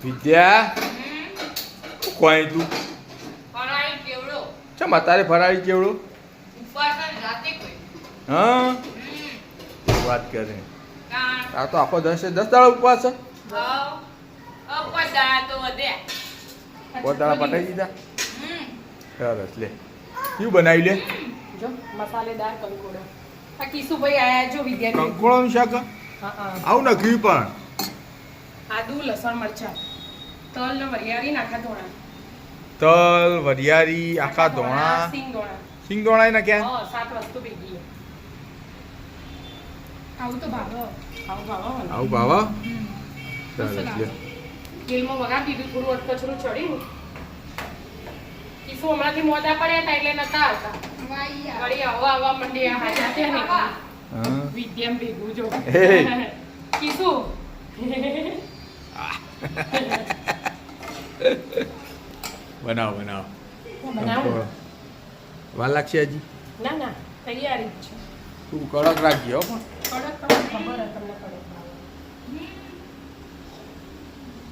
વિદ્યા કોઈ તું ફરાળી કેવડો ચમ તારે ફરાળી કેવડો ઉપવાસ રાતે કોઈ હા વાત કરે કાં આ તો આખો 10 દાડા ઉપવાસ છે ઉપવાસ દાડા તો વધે પોતાના પટાઈ દીધા સરસ લે શું બનાવી લે જો મસાલેદાર કંકોડો આ કિશુભાઈ આયા જો વિદ્યાર્થી કંકોળાનું શાક આવું નાખ્યું પણ આદુ લસણ મરચાં તલ ને વરિયાળી નાખા ધોણા તલ વરિયાળી આખા ધોણા સિંગ ધોણા સિંગ ધોણા નાખ્યા હા 7 વસ્તુ ભેગી આવું તો ભાવ આવું ભાવ આવું ભાવા સરસ લે તેલમાં વઘાર દીધું થોડું અટકચરું ચડ્યું કિશુ હમણાંથી મોડા પડ્યા હતા એટલે નતા આવતા વળી આવવા મંડ્યા હાજા છે ને હા વિદ્યામ ભેગું જો હે. કિશુ બનાવો બનાવો બનાવું વાર લાગશે હજી ના ના તૈયારી જ છે તું કડક રાખજે હો પણ કડક તમને ખબર હે તમને કડક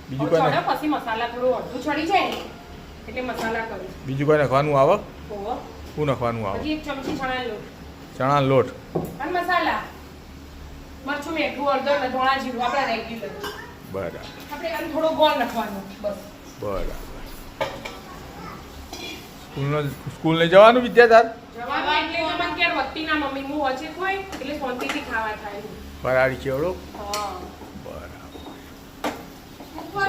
બીજું ચડે કોઈ પછી મસાલા થોડું અડધું ચડી જાય ને એટલે મસાલા કરું બીજું કોઈ નાખવાનું આવે ઓહો શું નાખવાનું આવે હજી એક ચમચી ચણા લોટ ચણા લોટ અને મસાલા મરચું મીઠું હળદર ને ધોણા જીરું આપણા રેગ્યુલર બરાબર આપણે આમ થોડો ગોળ નાખવાનો બસ બરાબર સ્કૂલ ને જવાનું વિદ્યાધાર જવાબ એટલે તો મને ક્યારે વખતી ના મમ્મી હું વચ્ચે હોય એટલે શાંતિથી ખાવા થાય ફરાળી ચેવડો હા બરાબર ઉપર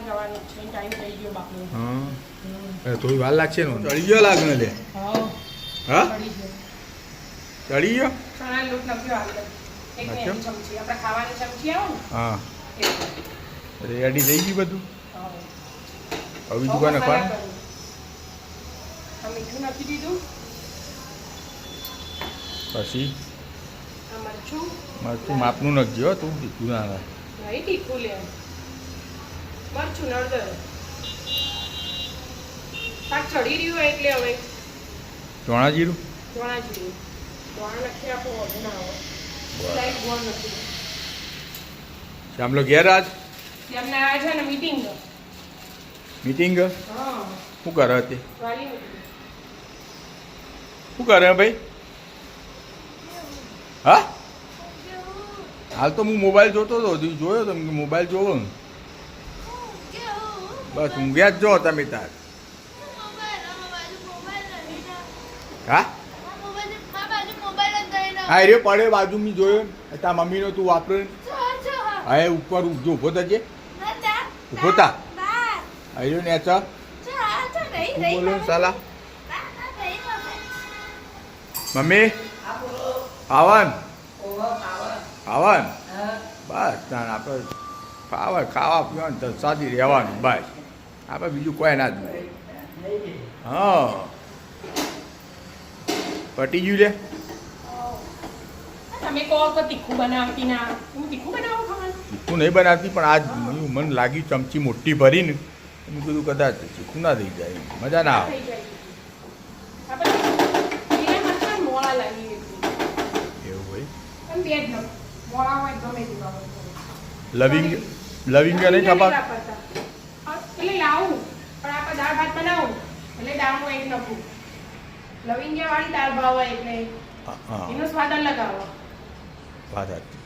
જવાનું છે ટાઈમ થઈ ગયો બાપુ હા થોડી વાર લાગશે ને ચડી ગયો લાગે ને લે હા હા પડી ગયો ચડી ગયો ચણા લોટ નાખ્યો આગળ એક નાખ્યો? મેની ચમચી આપણે ખાવાની ચમચી આવે હા ને રેડી થઈ ગયું બધું હા હવે બીજું કોઈ નાખવાનું આ મીઠું નાખી દીધું પછી આ મરચું તું માપનું નાખજો હો, તું તીખું ના નાખ. નહીં તીખું લે મરચું ને હળદર શાક ચડી રહ્યું હોય એટલે હવે ચણા જીરું ધોણા જીરું ધોણા નાખી આપો વધુ ના આવે લાઈટ ગોળ નથી શામલો ઘેર આજ એમને આ છે ને મીટિંગ મીટિંગ હા શું કરે તે વાલી meeting. શું કરે ભાઈ હા હાલ તો હું મોબાઈલ જોતો હતો હજુ જોયો તો કે મોબાઈલ જોવો ને બસ ઊંઘ્યા જ જો તમે તાર હા હા રે પડે બાજુ મેં જોયો ને તાર મમ્મીનો તું વાપરે હા એ ઉપર જો ઊભો થજે ઊભો થા આવ્યો ને ચા બોલો ને સાલા મમ્મી પાવન પાવન બસ તાણ આપણે પાવન ખાવા પીવાનું તો સાદી રહેવાનું બસ આપણે બીજું કોઈ ના જોઈએ હા પટી ગયું લે તમે કહો તો તીખું બનાવતી ના હું તીખું બનાવું ખાવાનું ચીકું નહીં બનાવતી પણ આજ મને લાગી ચમચી મોટી ભરીને મેં કીધું કદાચ ચીકું ના થઈ જાય મજા ના આવે થઈ જાય આપણે લીલા મરચાં મોળા લાગી ગઈ એવું હોય પણ બે જ નમ મોળા હોય ગમે તે વાપરો. લવિંગ લવિંગ નહીં નહીં ખબર વાપરતા. એટલે લાવું પણ આપણે દાળ ભાત બનાવું એટલે દાળમાં એક નાખું લવિંગિયા વાળી દાળ ભાવે એટલે હા એનો સ્વાદ અલગ આવે વાત સાચી.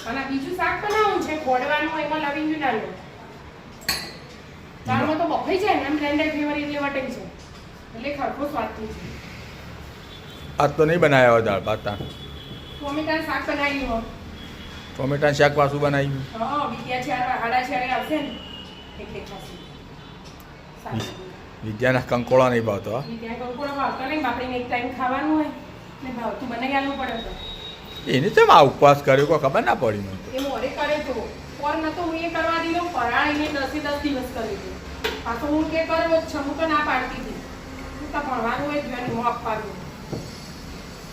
અને આ બીજું શાક બનાવવું છે ગોળવાનું એમાં લવિંગિયું ના લો દાળમાં તો બફાઈ જાય ને એમ બ્લેન્ડર ફ્લેવર એટલે વટાઈ જાય એટલે ખરખો સ્વાદ થઈ જાય આજ તો નહીં બનાવ્યા હોય દાળ ભાત તાણ ટોમેટાનું શાક બનાવ્યું હોય ટોમેટાનું શાક પાછું બનાવ્યું હા બીજા હાડા ચારે આવશે ને એટલે ખાસી સારું વિદ્યાના કંકોળા નહીં ભાવતો હા ત્યાં કંકોડો ભાવતો નહીં બાપડીને એક ટાઈમ ખાવાનું હોય ને ભાવતું બનાવી આલવું પડે તો એને ચમ આ ઉપવાસ કર્યો કોઈ ખબર ના પડી મને તો એ મોડે કરે તો પર નતો હું એ કરવા દીધો પરાળ એને 10 દિવસ કરી દીધું પાછો હું કે કરવો જ છે હું તો ના પાડતી હતી હું તો ભણવાનું હોય ધ્યાન હું આપવાનું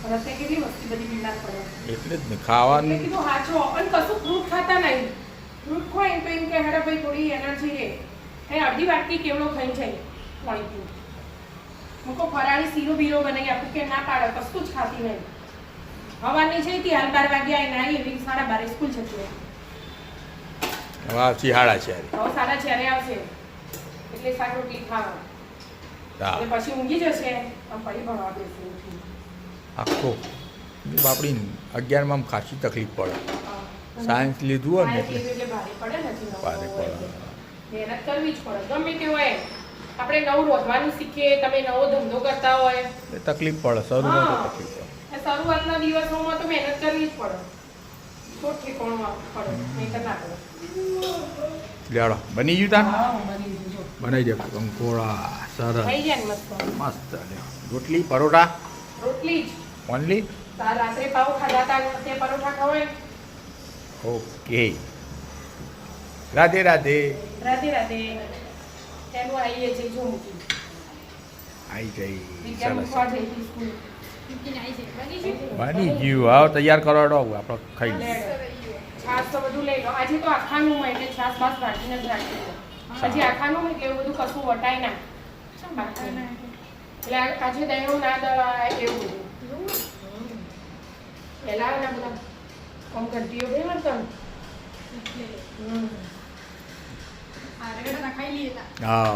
રસ્તે કેટલી વસ્તી બધી બીમાર પડે એટલે જ ને મેં ખાવાનું કીધું હાચો અને કશું ફ્રૂટ ખાતા નહીં ફ્રૂટ ખોય તો એમ કે હેડા ભાઈ થોડી એનર્જી રહે એ અડધી વાટકી કેવડો ખાઈ જાય પાણી પીવું હું કહું ફરાળી શીરો બીરો બનાવી આપું કે ના પાડે કશું જ ખાતી નહીં હવાની છે હાલ 12 વાગ્યા આવીને આવી એવી 12:30 સ્કૂલ જતી રહે હવે શિયાળા છે યાર. હવે સાડા 6 આવશે એટલે શાક રોટલી ખાવા હા એટલે પછી ઊંઘી જશે આમ ફરી ભણવા બેસે ઉઠી. આખો બાપડી 11માં ખાસી તકલીફ પડે. સાયન્સ લીધું હોય ને સાયન્સ લીધું એટલે ભારે પડે ને હજી નવું ભારે નવું હોય પડે. એટલે. મહેનત કરવી જ પડે ગમે તે હોય આપણે નવું રોધવાનું શીખીએ તમે નવો ધંધો કરતા હોય એ તકલીફ પડે શરૂમાં તો તકલીફ પડે. એ શરૂઆતના દિવસોમાં તો મહેનત કરવી જ પડે થોડું ઠેકાણું પડે નહીં તો ના પડે. લેવડો બની ગયું તા હા બની ગયું જો. બનાવી દે કંકોડા સરસ થઈ જાય ને મસ્ત મસ્ત લ્યો. રોટલી પરોઠા રોટલી જ ઓનલી તાર રાત્રે પાવ ખાધા તા તે પરોઠા ખવાય ઓકે રાધે રાધે રાધે રાધે તેનું આવીએ છે જો મૂકી આવી જઈ વિદ્યા સરસ મૂકવા જઈ હતી સ્કૂલ બની ગયું આવો તૈયાર કરાવડો આપણે ખાઈ લઈએ. છાસ તો બધું લઈ લો આજે તો આખાનું હોય એટલે છાસ બાસ રાખીને જ રાખી દો પછી આખાનું હોય એટલે એવું બધું કશું વટાય ના એટલે આજે દહીં ના દળાય એવું બધું પહેલા ના બધા કમ ઘંટીઓ બે મળતા હા